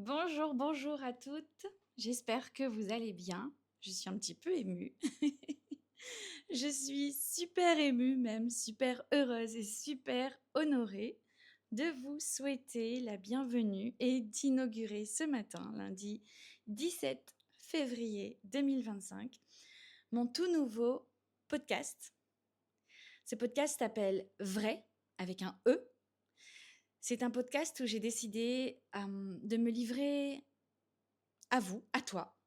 Bonjour, bonjour à toutes. J'espère que vous allez bien. Je suis un petit peu émue. Je suis super émue, même super heureuse et super honorée de vous souhaiter la bienvenue et d'inaugurer ce matin, lundi 17 février 2025, mon tout nouveau podcast. Ce podcast s'appelle Vrai, avec un E. C'est un podcast où j'ai décidé de me livrer à vous, à toi.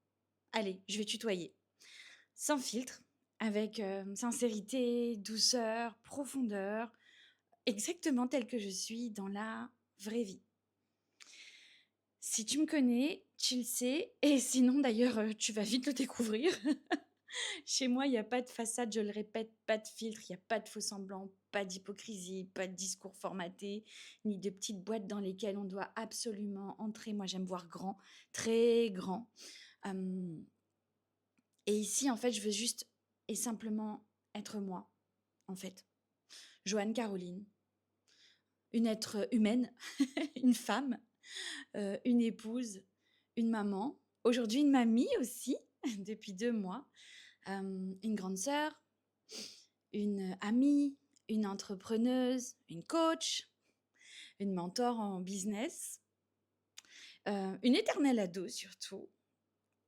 Allez, je vais tutoyer. Sans filtre, avec sincérité, douceur, profondeur, exactement telle que je suis dans la vraie vie. Si tu me connais, tu le sais, et sinon d'ailleurs, tu vas vite le découvrir. Chez moi, il n'y a pas de façade, je le répète, pas de filtre, il n'y a pas de faux semblants, pas d'hypocrisie, pas de discours formaté, ni de petites boîtes dans lesquelles on doit absolument entrer. Moi, j'aime voir grand, très grand. Et ici, en fait, je veux juste et simplement être moi, en fait. Joanne Caroline, une être humaine, une femme, une épouse, une maman, aujourd'hui une mamie aussi, depuis 2 mois, une grande sœur, une amie, une entrepreneuse, une coach, une mentor en business, une éternelle ado surtout,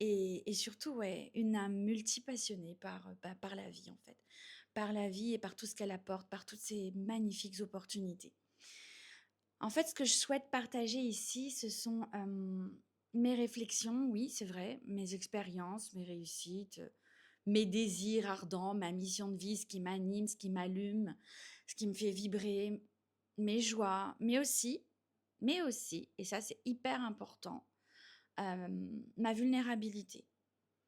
et surtout, ouais, une âme multipassionnée par la vie, en fait. Par la vie et par tout ce qu'elle apporte, par toutes ces magnifiques opportunités. En fait, ce que je souhaite partager ici, ce sont mes réflexions, oui, c'est vrai, mes expériences, mes réussites, mes désirs ardents, ma mission de vie, ce qui m'anime, ce qui m'allume, ce qui me fait vibrer, mes joies, mais aussi, et ça c'est hyper important, ma vulnérabilité,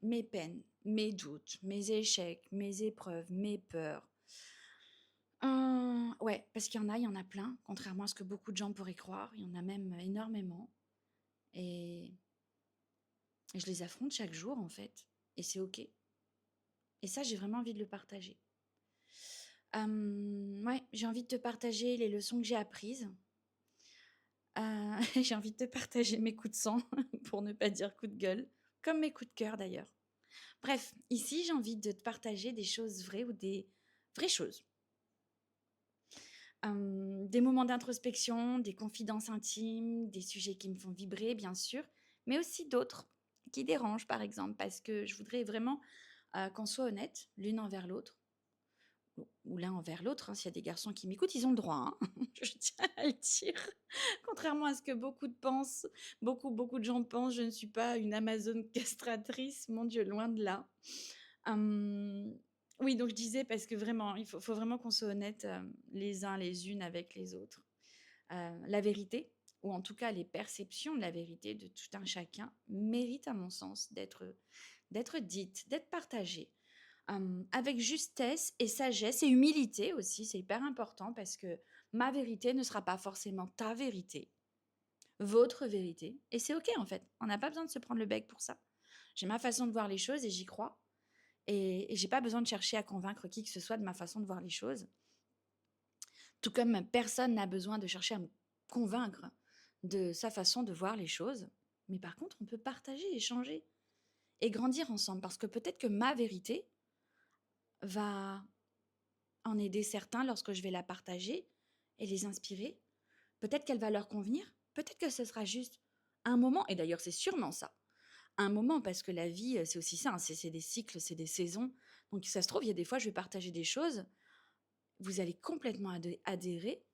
mes peines, mes doutes, mes échecs, mes épreuves, mes peurs. Ouais, parce qu'il y en a plein, contrairement à ce que beaucoup de gens pourraient croire. Il y en a même énormément. Et, et je les affronte chaque jour, en fait. Et c'est OK. Et ça, j'ai vraiment envie de le partager. Ouais, j'ai envie de te partager les leçons que j'ai apprises. J'ai envie de te partager mes coups de sang, pour ne pas dire coups de gueule, comme mes coups de cœur d'ailleurs. Bref, ici, j'ai envie de te partager des choses vraies ou des vraies choses. Des moments d'introspection, des confidences intimes, des sujets qui me font vibrer, bien sûr, mais aussi d'autres qui dérangent, par exemple, parce que je voudrais vraiment qu'on soit honnête l'une envers l'autre, ou l'un envers l'autre. Hein, s'il y a des garçons qui m'écoutent, ils ont le droit, hein, je tiens à le dire. Contrairement à ce que beaucoup de gens pensent, je ne suis pas une Amazone castratrice, mon Dieu, loin de là. Oui, donc je disais parce que vraiment, il faut vraiment qu'on soit honnête les uns les unes avec les autres. La vérité, ou en tout cas les perceptions de la vérité de tout un chacun, mérite à mon sens d'être dite, d'être partagée. Avec justesse et sagesse et humilité aussi, c'est hyper important parce que ma vérité ne sera pas forcément ta vérité, votre vérité, et c'est ok en fait, on n'a pas besoin de se prendre le bec pour ça. J'ai ma façon de voir les choses et j'y crois, et j'ai pas besoin de chercher à convaincre qui que ce soit de ma façon de voir les choses. Tout comme personne n'a besoin de chercher à me convaincre de sa façon de voir les choses. Mais par contre, on peut partager, échanger et grandir ensemble. Parce que peut-être que ma vérité va en aider certains lorsque je vais la partager et les inspirer. Peut-être qu'elle va leur convenir. Peut-être que ce sera juste un moment. Et d'ailleurs, c'est sûrement ça. Un moment, parce que la vie, c'est aussi ça. Hein, c'est des cycles, c'est des saisons. Donc, ça se trouve, il y a des fois, je vais partager des choses. Vous allez complètement adhérer.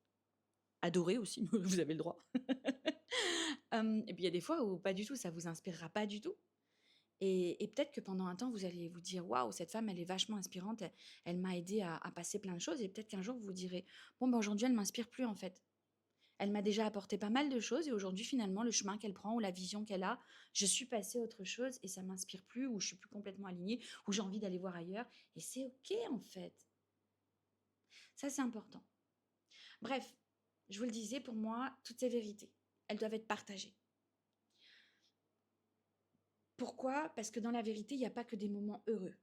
Adorer aussi, vous avez le droit. Et puis il y a des fois où pas du tout, ça vous inspirera pas du tout. Et peut-être que pendant un temps, vous allez vous dire: «Waouh, cette femme, elle est vachement inspirante, elle m'a aidé à passer plein de choses», et peut-être qu'un jour, vous vous direz: «Bon, ben, aujourd'hui, elle m'inspire plus, en fait. Elle m'a déjà apporté pas mal de choses et aujourd'hui, finalement, le chemin qu'elle prend ou la vision qu'elle a, je suis passée à autre chose et ça m'inspire plus, ou je suis plus complètement alignée, ou j'ai envie d'aller voir ailleurs», et c'est OK, en fait. Ça, c'est important. Bref, je vous le disais, pour moi, toutes ces vérités, elles doivent être partagées. Pourquoi? Parce que dans la vérité, il n'y a pas que des moments heureux.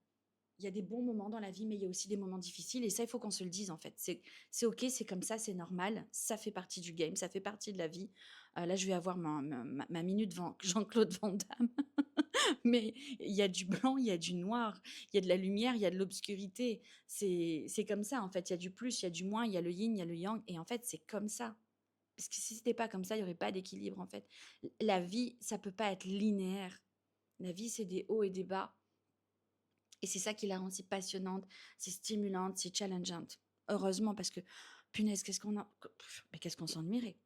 Il y a des bons moments dans la vie, mais il y a aussi des moments difficiles et ça, il faut qu'on se le dise, en fait. C'est OK, c'est comme ça, c'est normal, ça fait partie du game, ça fait partie de la vie. Là, je vais avoir ma minute Jean-Claude Van Damme, mais il y a du blanc, il y a du noir, il y a de la lumière, il y a de l'obscurité. C'est comme ça, en fait. Il y a du plus, il y a du moins, il y a le yin, il y a le yang et en fait, c'est comme ça. Parce que si c'était pas comme ça, il y aurait pas d'équilibre, en fait. La vie, ça peut pas être linéaire. La vie, c'est des hauts et des bas. Et c'est ça qui la rend si passionnante, si stimulante, si challengeante. Heureusement, parce que, punaise, qu'est-ce qu'on s'ennuierait.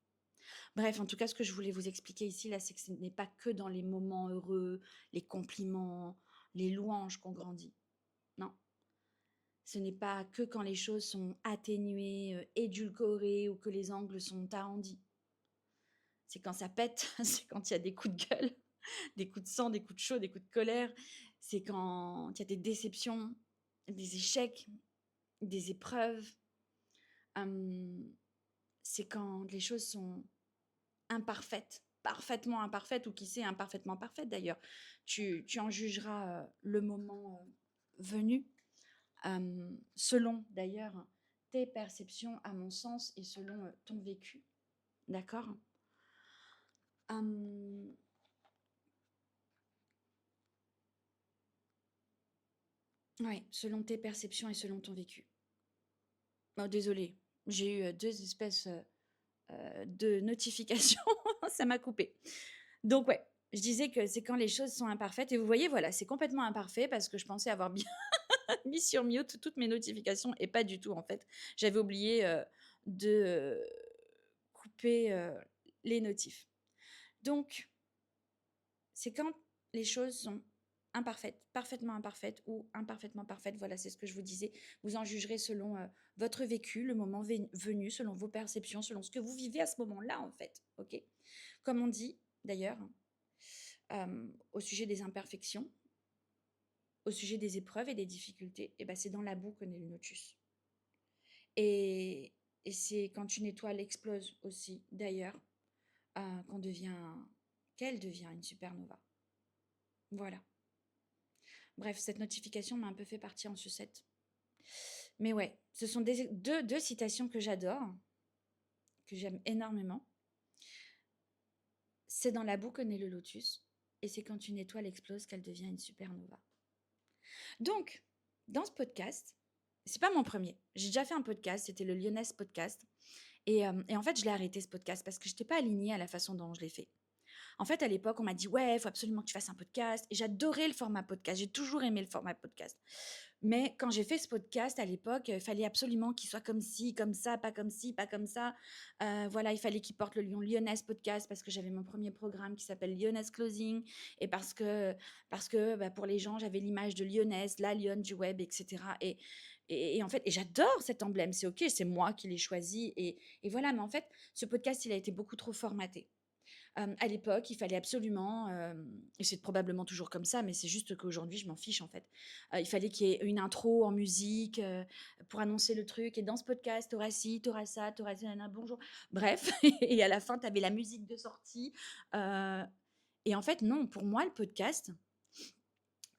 Bref, en tout cas, ce que je voulais vous expliquer ici, là, c'est que ce n'est pas que dans les moments heureux, les compliments, les louanges qu'on grandit. Non. Ce n'est pas que quand les choses sont atténuées, édulcorées ou que les angles sont arrondis. C'est quand ça pète, c'est quand il y a des coups de gueule, des coups de sang, des coups de chaud, des coups de colère. C'est quand il y a des déceptions, des échecs, des épreuves. C'est quand les choses sont imparfaites, parfaitement imparfaites, ou qui sait, imparfaitement parfaites d'ailleurs. Tu en jugeras le moment venu, selon d'ailleurs tes perceptions, à mon sens, et selon ton vécu. D'accord. Oui, selon tes perceptions et selon ton vécu. Oh, désolée, j'ai eu deux espèces de notifications, ça m'a coupé. Donc ouais, je disais que c'est quand les choses sont imparfaites. Et vous voyez, voilà, c'est complètement imparfait parce que je pensais avoir bien mis sur mute toutes mes notifications et pas du tout en fait. J'avais oublié de couper les notifs. Donc, c'est quand les choses sont imparfaites, parfaitement imparfaites ou imparfaitement parfaites. Voilà, c'est ce que je vous disais. Vous en jugerez selon votre vécu, le moment venu, selon vos perceptions, selon ce que vous vivez à ce moment-là, en fait. OK. Comme on dit, d'ailleurs, au sujet des imperfections, au sujet des épreuves et des difficultés, et ben c'est dans la boue que naît le lotus. Et c'est quand une étoile explose aussi, d'ailleurs, qu'elle devient une supernova. Voilà. Bref, cette notification m'a un peu fait partir en sucette. Mais ouais, ce sont deux citations que j'adore, que j'aime énormément. C'est dans la boue que naît le lotus, et c'est quand une étoile explose qu'elle devient une supernova. Donc, dans ce podcast, c'est pas mon premier. J'ai déjà fait un podcast, c'était le Lyonnaise Podcast. Et en fait, je l'ai arrêté ce podcast parce que je n'étais pas alignée à la façon dont je l'ai fait. En fait, à l'époque, on m'a dit ouais, il faut absolument que tu fasses un podcast. Et j'adorais le format podcast. J'ai toujours aimé le format podcast. Mais quand j'ai fait ce podcast à l'époque, il fallait absolument qu'il soit comme ci, comme ça, pas comme ci, pas comme ça. Voilà, il fallait qu'il porte le lion Lyonnaise Podcast parce que j'avais mon premier programme qui s'appelle Lyonnaise Closing et parce que bah, pour les gens, j'avais l'image de Lyonnaise, la lionne du web, etc. Et en fait, et j'adore cet emblème. C'est ok, c'est moi qui l'ai choisi et voilà. Mais en fait, ce podcast, il a été beaucoup trop formaté. À l'époque, il fallait absolument, et c'est probablement toujours comme ça, mais c'est juste qu'aujourd'hui, je m'en fiche en fait. Il fallait qu'il y ait une intro en musique pour annoncer le truc. Et dans ce podcast, t'auras ci, t'auras ça, t'auras bonjour. Bref, et à la fin, t'avais la musique de sortie. Et en fait, non, pour moi, le podcast,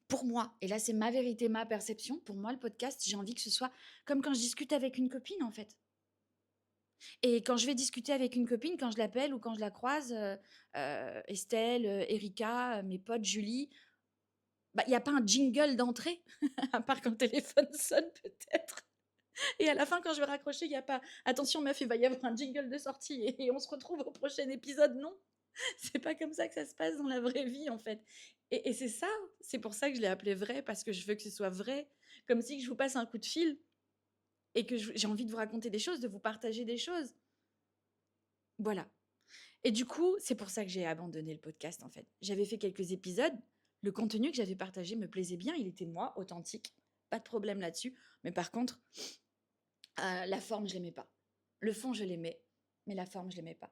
pour moi, et là, c'est ma vérité, ma perception, pour moi, le podcast, j'ai envie que ce soit comme quand je discute avec une copine en fait. Et quand je vais discuter avec une copine, quand je l'appelle ou quand je la croise, Estelle, Erika, mes potes, Julie, bah, il y a pas un jingle d'entrée, à part quand le téléphone sonne peut-être. Et à la fin, quand je vais raccrocher, il y a pas: «Attention meuf, il va y avoir un jingle de sortie et on se retrouve au prochain épisode». Non, c'est pas comme ça que ça se passe dans la vraie vie, en fait. Et c'est ça, c'est pour ça que je l'ai appelé vrai, parce que je veux que ce soit vrai. Comme si je vous passe un coup de fil et que j'ai envie de vous raconter des choses, de vous partager des choses. Voilà. Et du coup, c'est pour ça que j'ai abandonné le podcast, en fait. J'avais fait quelques épisodes, le contenu que j'avais partagé me plaisait bien, il était moi, authentique, pas de problème là-dessus. Mais par contre, la forme, je l'aimais pas. Le fond, je l'aimais, mais la forme, je l'aimais pas.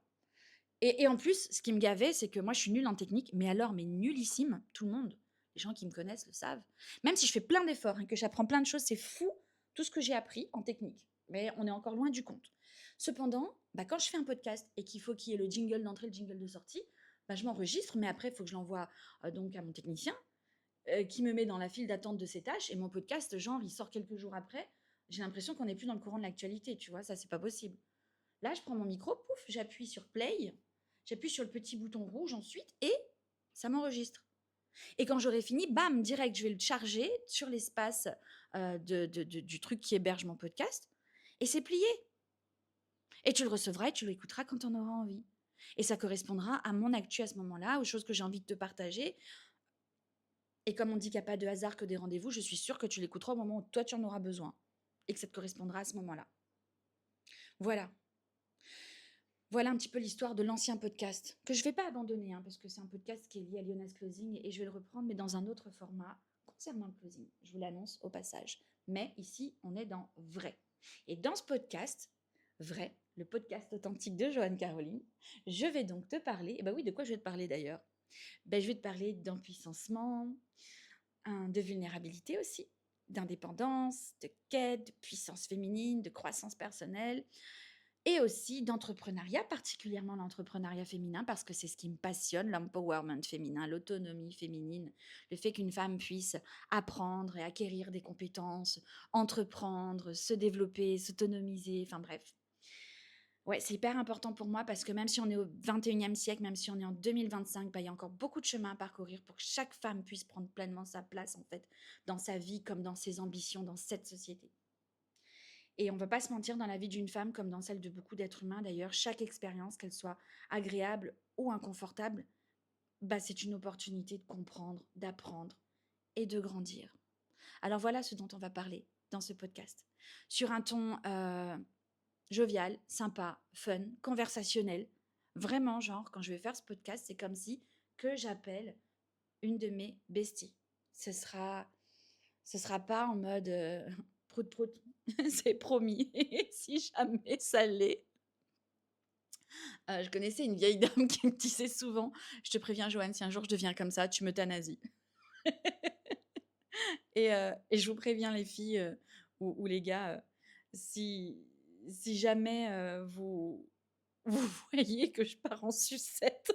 Et en plus, ce qui me gavait, c'est que moi, je suis nulle en technique, mais alors, mais nullissime, tout le monde, les gens qui me connaissent le savent. Même si je fais plein d'efforts, que j'apprends plein de choses, c'est fou tout ce que j'ai appris en technique. Mais on est encore loin du compte. Cependant, bah, quand je fais un podcast et qu'il faut qu'il y ait le jingle d'entrée, le jingle de sortie, bah, je m'enregistre, mais après, il faut que je l'envoie donc à mon technicien. qui me met dans la file d'attente de ses tâches et mon podcast, genre, il sort quelques jours après. J'ai l'impression qu'on n'est plus dans le courant de l'actualité, tu vois, ça, c'est pas possible. Là, je prends mon micro, pouf, j'appuie sur play, j'appuie sur le petit bouton rouge ensuite et ça m'enregistre. Et quand j'aurai fini, bam, direct, je vais le charger sur l'espace du truc qui héberge mon podcast et c'est plié. Et tu le recevras et tu l'écouteras quand tu en auras envie. Et ça correspondra à mon actu à ce moment-là, aux choses que j'ai envie de te partager. Et comme on dit qu'il n'y a pas de hasard que des rendez-vous, je suis sûre que tu l'écouteras au moment où toi tu en auras besoin et que ça te correspondra à ce moment-là. Voilà. Voilà un petit peu l'histoire de l'ancien podcast, que je ne vais pas abandonner, hein, parce que c'est un podcast qui est lié à Lioness Closing et je vais le reprendre, mais dans un autre format concernant le closing. Je vous l'annonce au passage. Mais ici, on est dans vrai. Et dans ce podcast, vrai, le podcast authentique de Joanne Caroline, je vais donc te parler, et ben oui, de quoi je vais te parler d'ailleurs? Ben, je vais te parler d'empuissancement, de vulnérabilité aussi, d'indépendance, de quête, de puissance féminine, de croissance personnelle, et aussi d'entrepreneuriat, particulièrement l'entrepreneuriat féminin, parce que c'est ce qui me passionne, l'empowerment féminin, l'autonomie féminine, le fait qu'une femme puisse apprendre et acquérir des compétences, entreprendre, se développer, s'autonomiser, enfin bref. Ouais, c'est hyper important pour moi parce que même si on est au 21e siècle, même si on est en 2025, bah, il y a encore beaucoup de chemin à parcourir pour que chaque femme puisse prendre pleinement sa place, en fait, dans sa vie comme dans ses ambitions, dans cette société. Et on ne va pas se mentir, dans la vie d'une femme, comme dans celle de beaucoup d'êtres humains d'ailleurs, chaque expérience, qu'elle soit agréable ou inconfortable, bah, c'est une opportunité de comprendre, d'apprendre et de grandir. Alors voilà ce dont on va parler dans ce podcast. Sur un ton jovial, sympa, fun, conversationnel. Vraiment, genre, quand je vais faire ce podcast, c'est comme si que j'appelle une de mes besties. Ce sera pas en mode prout prout, c'est promis. Si jamais ça l'est. Je connaissais une vieille dame qui me disait souvent, je te préviens Joanne, si un jour je deviens comme ça, tu m'euthanasies. Et je vous préviens les filles ou les gars, si jamais vous voyez que je pars en sucette,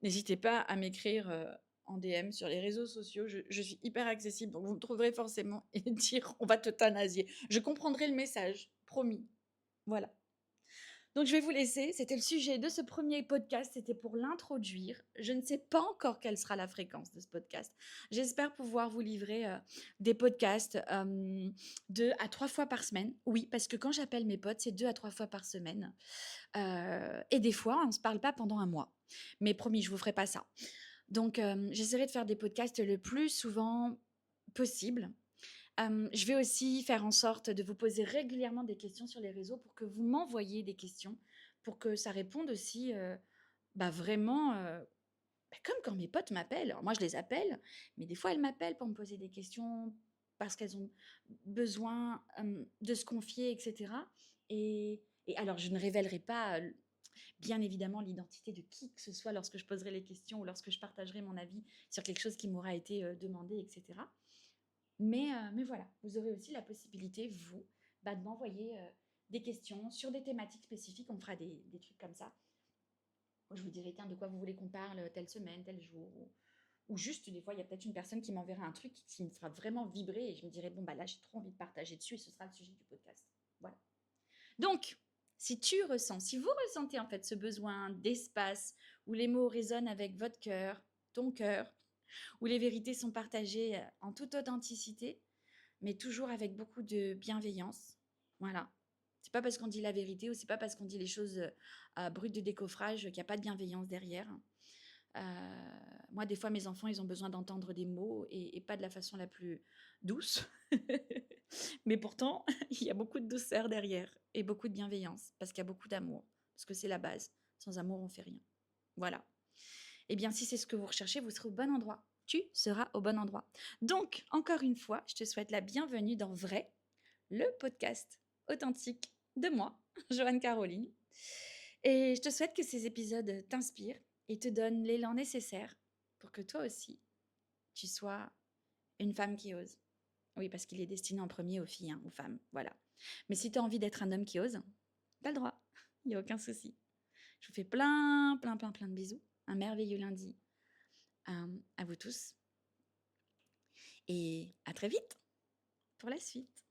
n'hésitez pas à m'écrire en DM sur les réseaux sociaux. Je suis hyper accessible, donc vous me trouverez forcément et dire on va t'euthanasier. Je comprendrai le message, promis. Voilà. Donc je vais vous laisser, c'était le sujet de ce premier podcast, c'était pour l'introduire. Je ne sais pas encore quelle sera la fréquence de ce podcast. J'espère pouvoir vous livrer des podcasts 2 à 3 fois par semaine. Oui, parce que quand j'appelle mes potes, c'est 2 à 3 fois par semaine. Et des fois, on ne se parle pas pendant un mois. Mais promis, je ne vous ferai pas ça. Donc j'essaierai de faire des podcasts le plus souvent possible. Je vais aussi faire en sorte de vous poser régulièrement des questions sur les réseaux pour que vous m'envoyiez des questions, pour que ça réponde aussi vraiment comme quand mes potes m'appellent. Alors moi, je les appelle, mais des fois, elles m'appellent pour me poser des questions parce qu'elles ont besoin de se confier, etc. Et alors, je ne révélerai pas, bien évidemment, l'identité de qui que ce soit lorsque je poserai les questions ou lorsque je partagerai mon avis sur quelque chose qui m'aura été demandé, etc. Mais voilà, vous aurez aussi la possibilité, vous, de m'envoyer des questions sur des thématiques spécifiques. On fera des trucs comme ça. Je vous dirai, tiens, de quoi vous voulez qu'on parle telle semaine, tel jour. Ou juste, des fois, il y a peut-être une personne qui m'enverra un truc qui me fera vraiment vibrer et je me dirai, bon, bah là, j'ai trop envie de partager dessus et ce sera le sujet du podcast. Voilà. Donc, si vous ressentez en fait ce besoin d'espace où les mots résonnent avec votre cœur, ton cœur, où les vérités sont partagées en toute authenticité, mais toujours avec beaucoup de bienveillance. Voilà. C'est pas parce qu'on dit la vérité ou c'est pas parce qu'on dit les choses brutes de décoffrage qu'il n'y a pas de bienveillance derrière. Moi, des fois, mes enfants, ils ont besoin d'entendre des mots et pas de la façon la plus douce. Mais pourtant, il y a beaucoup de douceur derrière et beaucoup de bienveillance parce qu'il y a beaucoup d'amour. Parce que c'est la base. Sans amour, on fait rien. Voilà. Eh bien, si c'est ce que vous recherchez, vous serez au bon endroit. Tu seras au bon endroit. Donc, encore une fois, je te souhaite la bienvenue dans Vrai, le podcast authentique de moi, Joanne Caroline. Et je te souhaite que ces épisodes t'inspirent et te donnent l'élan nécessaire pour que toi aussi, tu sois une femme qui ose. Oui, parce qu'il est destiné en premier aux filles, aux femmes, voilà. Mais si tu as envie d'être un homme qui ose, t'as le droit, il n'y a aucun souci. Je vous fais plein de bisous. Un merveilleux lundi à vous tous. et à très vite pour la suite.